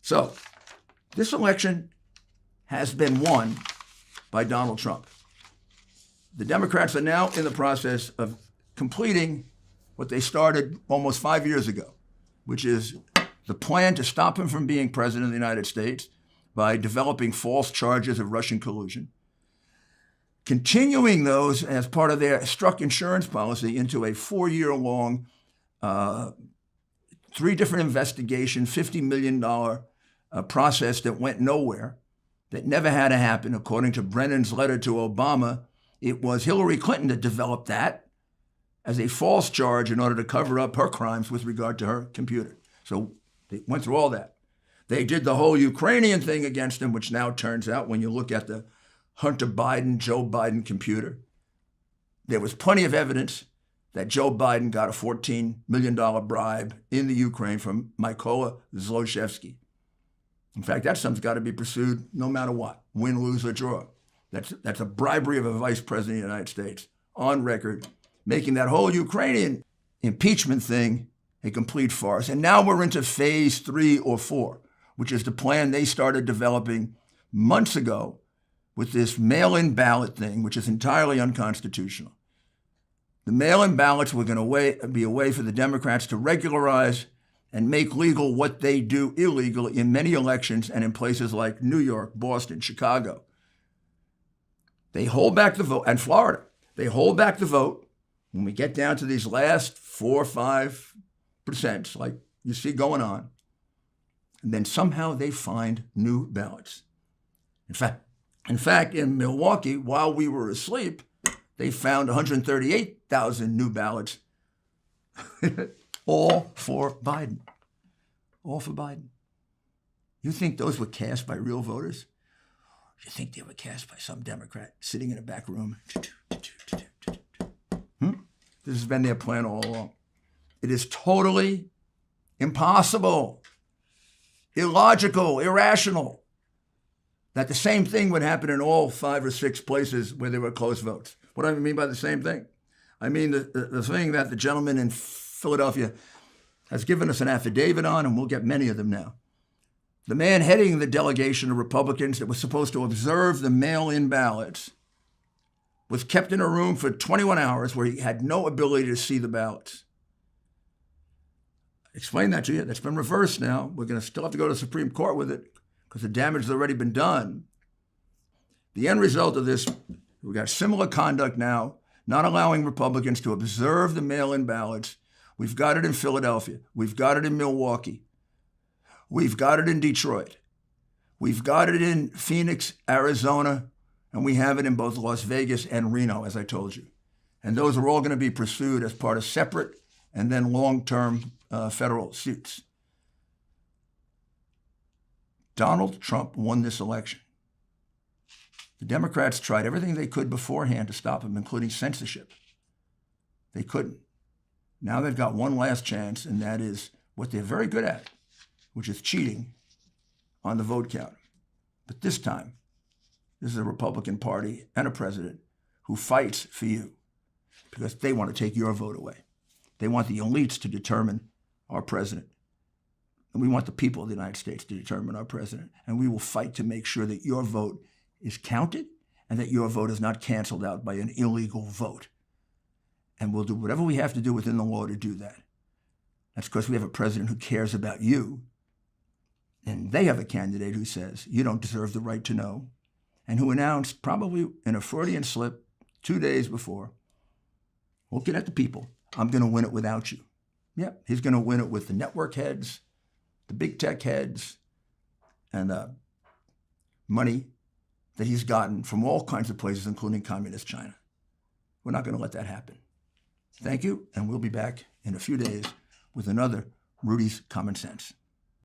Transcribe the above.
So this election has been won by Donald Trump. The Democrats are now in the process of completing what they started almost 5 years ago, which is the plan to stop him from being president of the United States by developing false charges of Russian collusion, continuing those as part of their struck insurance policy into a 4-year-long, 3 different investigations, $50 million process that went nowhere, that never had to happen. According to Brennan's letter to Obama, it was Hillary Clinton that developed that as a false charge in order to cover up her crimes with regard to her computer. So they went through all that. They did the whole Ukrainian thing against him, which now turns out, when you look at the Hunter Biden, Joe Biden computer, there was plenty of evidence that Joe Biden got a $14 million bribe in the Ukraine from Mykola Zlochevsky. In fact, that something's got to be pursued no matter what, win, lose, or draw. That's a bribery of a vice president of the United States on record, making that whole Ukrainian impeachment thing a complete farce. And now we're into phase 3 or 4, which is the plan they started developing months ago with this mail-in ballot thing, which is entirely unconstitutional. The mail-in ballots were going to be a way for the Democrats to regularize and make legal what they do illegal in many elections and in places like New York, Boston, Chicago. They hold back the vote, and Florida. They hold back the vote when we get down to these last 4 or 5%, like you see going on. And then somehow they find new ballots. In fact, in Milwaukee, while we were asleep, they found 138,000 new ballots, all for Biden. All for Biden. You think those were cast by real voters? You think they were cast by some Democrat sitting in a back room? This has been their plan all along. It is totally impossible, illogical, irrational that the same thing would happen in all 5 or 6 places where there were close votes. What do I mean by the same thing? I mean the thing that the gentleman in Philadelphia has given us an affidavit on, and we'll get many of them now. The man heading the delegation of Republicans that was supposed to observe the mail-in ballots was kept in a room for 21 hours where he had no ability to see the ballots. Explain that to you. That's been reversed now. We're going to still have to go to the Supreme Court with it because the damage has already been done. The end result of this, we've got similar conduct now, not allowing Republicans to observe the mail-in ballots. We've got it in Philadelphia. We've got it in Milwaukee. We've got it in Detroit. We've got it in Phoenix, Arizona, and we have it in both Las Vegas and Reno, as I told you. And those are all going to be pursued as part of separate and then long-term federal suits. Donald Trump won this election. The Democrats tried everything they could beforehand to stop him, including censorship. They couldn't. Now they've got one last chance, and that is what they're very good at, which is cheating on the vote count. But this time, this is a Republican Party and a president who fights for you because they want to take your vote away. They want the elites to determine our president. And we want the people of the United States to determine our president. And we will fight to make sure that your vote is counted and that your vote is not canceled out by an illegal vote. And we'll do whatever we have to do within the law to do that. That's because we have a president who cares about you. And they have a candidate who says, you don't deserve the right to know, and who announced, probably in a Freudian slip 2 days before, looking at the people, I'm going to win it without you. Yep, he's going to win it with the network heads, the big tech heads, and the money that he's gotten from all kinds of places, including communist China. We're not going to let that happen. Thank you, and we'll be back in a few days with another Rudy's Common Sense.